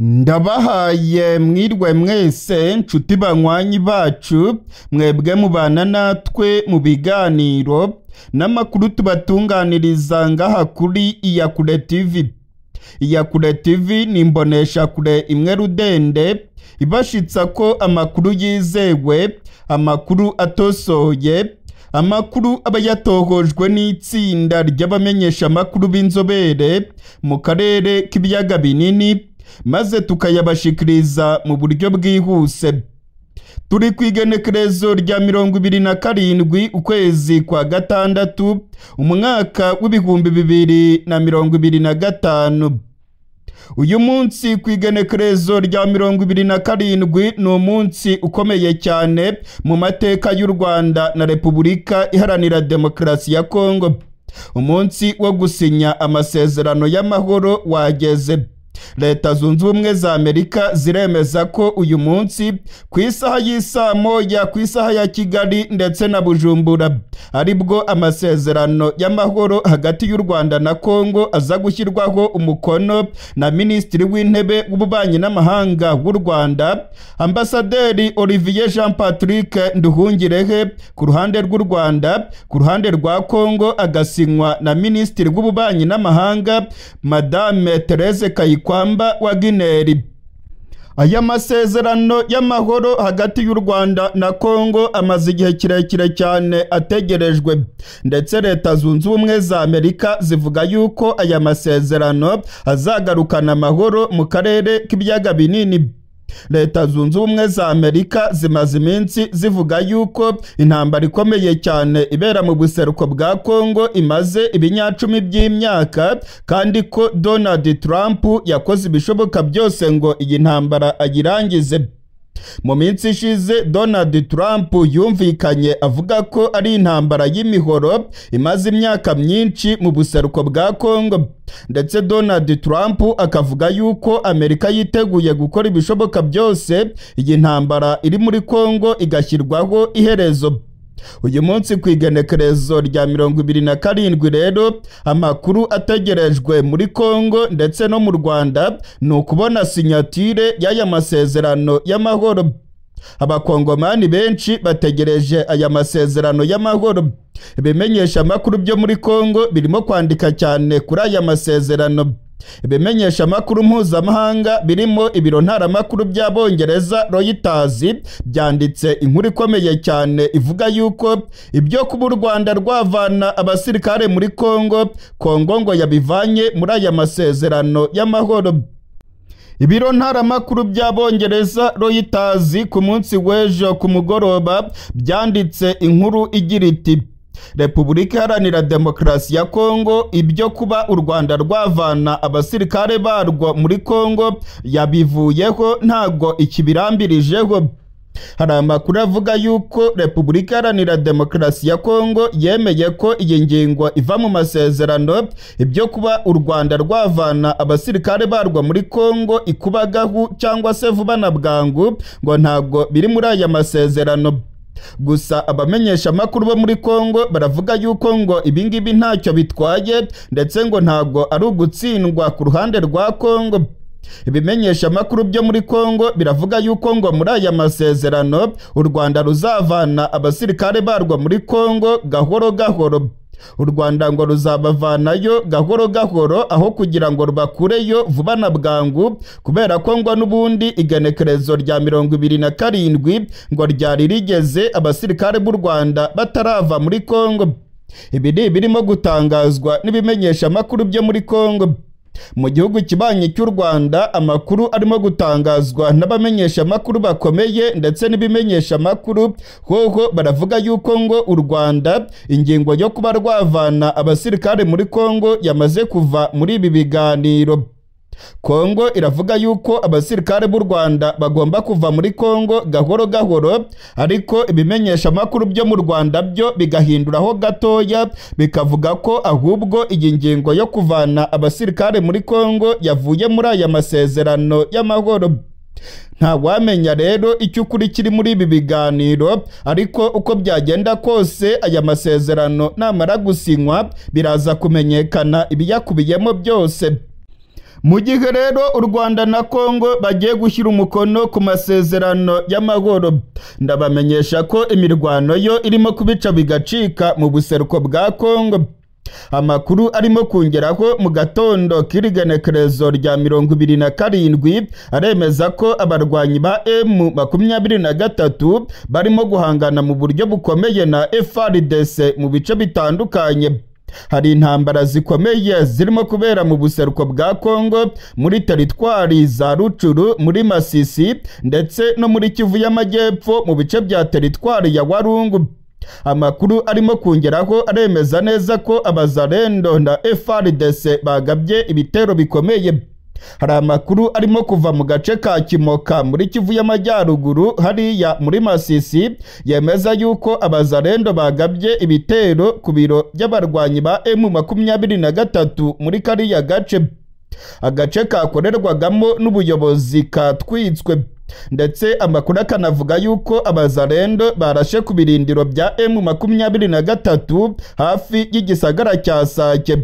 Ndabahaye mwirwe mwese nshuti banywanyi bacu mwebwe mubana natwe mu biganiro n'amakuru tubatunganiriza ngaha kuri Iyakure TV. Iyakure TV ni imbonesha kure imwe rudende ibashitsa ko amakuru yizewe, amakuru atosoye, amakuru aba yatohojwe n'itsinda ry'abamenyesha amakuru b'inzobere mu karere k'ibiyaga binini, maze tukayabashikiriza mu buryo bwihuse. Turi kwigenekerezo rya 27 ukwezi kwa gatandatu umwaka w'ibihumbi 2025. Uyu munsi kwigenekerezo rya 27 ni umunsi ukomeye cyane mu mateka y'u Rwanda na Repubulika Iharanira Demokarasi ya Kongo. Umunsi wo gusinya amasezerano y'amahoro wageze. Leta Zunze Ubumwe za Amerika ziremeza ko uyu munsi ku isaha y'isa moya ku isaha ya Kigali ndetse na Bujumbura aribwo amasezerano y'amahoro hagati y'u Rwanda na Kongo aza gushyirwaho umukono na Minisitiri w'Intebe w'Ububanyi n'Amahanga w'u Rwanda, Ambasaderi Olivier Jean Patrick Nduhungirehe ku ruhande rw'u Rwanda, ku ruhande rwa Kongo agasinywa na Minisitiri w'Ububanyi n'Amahanga Madame Therese Kayikwamba wa Guinea. Aya masezerano y'amahoro hagati y'u Rwanda na Kongo amaze igihe kirekire cyane ategerejwe, ndetse Leta Zunze Ubumwe za Amerika zivuga yuko aya masezerano azagarukana amahoro mu karere k'ibiyaga binini. Leta Zunze Ubumwe za Amerika zimaze iminsi zivuga yuko intambara ikomeye cyane ibera mu buseruko bwa Kongo imaze ibinyacumi by'imyaka, kandi ko Donald Trump yakoze ibishoboka byose ngo iyi ntambara ayirangize. Mu minsi ishize Donald Trump yumvikanye avuga ko ari intambara y'imihoro imaze imyaka myinshi mu buseruko bwa Kongo, ndetse Donald Trump akavuga yuko Amerika yiteguye gukora ibishoboka byose iyi ntambara iri muri Kongo igashyirwaho iherezo. Uyu munsi ku igenekerezo rya 27 rero amakuru ategerejwe muri Kongo ndetse no mu Rwanda ni ukubona sinyatire y'aya masezerano y'amahoro. Abakongomani benshi bategereje aya masezerano y'amahoro. Ibimenyesha amakuru byo muri Kongo birimo kwandika cyane kuri aya masezerano. Ibimenyesha amakuru mpuzamahanga birimo ibiro ntaramakuru by'Abongereza Reuters byanditse inkuru ikomeye cyane ivuga yuko ibyo kuba u Rwanda rwavana abasirikare muri Kongo ngo yabivanye muri aya masezerano y'amahoro. Ibiro ntaramakuru by'Abongereza Reuters ku munsi w'ejo ku mugoroba byanditse inkuru igira iti: Repubulika Iharanira Demokarasi ya Kongo ibyo kuba u Rwanda rwavana abasirikare barwo muri Kongo yabivuyeho, ntago ikibirambirijeho. Hari amakuru avuga yuko Repubulika Iharanira Demokarasi ya Kongo yemeye ko iyi ngingo iva mu masezerano, ibyo kuba u Rwanda rwavana abasirikare barwo muri Kongo ikubagahu cyangwa se vuba na bwangu ngo ntago biri muri aya masezerano. Gusa abamenyesha amakuru bo muri Kongo baravuga yuko ngo ibingibi ntacyo bitwaye, ndetse ngo ntago ari ugutsindwa ku ruhande rwa Kongo. Ibimenyesha amakuru byo muri Kongo biravuga yuko ngo muri aya masezerano u Rwanda ruzavana abasirikare barwo muri Kongo gahoro gahoro. U Rwanda ngo ruzabavanayo gahoro gahoro aho kugira ngo rubakureyo vuba na bwangu, kubera ko ngo n'ubundi igenekerezo rya 27 ngo ryari rigeze abasirikare b'u Rwanda batarava muri Kongo. Ibi birimo gutangazwa n'ibimenyesha amakuru byo muri Kongo. Mu gihugu kibanyi cy'u Rwanda amakuru arimo gutangazwa n'abamenyesha amakuru bakomeye ndetse n'ibimenyesha amakuru hoho baravuga yuko ngo u Rwanda ingingo yo kuba rwavana abasirikare muri Kongo yamaze kuva muri ibi biganiro. Kongo iravuga yuko abasirikare b'u Rwanda bagomba kuva muri Kongo gahoro gahoro, ariko ibimenyesha amakuru byo mu Rwanda byo bigahinduraho gatoya bikavuga ko ahubwo iyi ngingo yo kuvana abasirikare muri Kongo yavuye muri aya masezerano y'amahoro. Nta wamenya rero icyo ukuri kiri muri ibi biganiro, ariko uko byagenda kose aya masezerano namara gusinywa biraza kumenyekana ibiyakubiyemo byose. Mu gihe rero u Rwanda na Kongo bagiye gushyira umukono ku masezerano y'amahoro, ndabamenyesha ko imirwano yo irimo kubica bigacika mu buseruko bwa Kongo. Amakuru arimo kungeraho mu gatondo k'irigenekerezo rya 27 aremeza ko abarwanyi ba M23 barimo guhangana mu buryo bukomeye na FARDC mu bice bitandukanye. Hari intambara zikomeye zirimo kubera mu buseruko bwa Kongo, muri teritwari za Rucuru, muri Masisi ndetse no muri Kivu y'Amajyepfo mu bice bya teritwari ya Walungu. Amakuru arimo kungeraho aremeza neza ko abazarendo na FARDC bagabye ibitero bikomeye. Hari amakuru arimo kuva mu gace ka Kimoka muri Kivu y'Amajyaruguru hariya muri Masisi yemeza yuko abazarendo bagabye ibitero ku biro by'abarwanyi ba M23 muri kariya gace. Agace kakorerwagamo n'ubuyobozi katwitswe, ndetse amakuru akanavuga yuko abazarendo barashe ku birindiro bya M23 hafi y'igisagara cya Sake.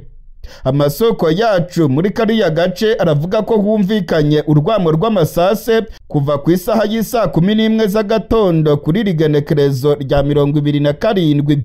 Amasoko yacu muri kariya gace aravuga ko humvikanye urwamo rw'amasase kuva ku isaha y'isa 11 z'agatondo kuri rigenekerezo rya 27.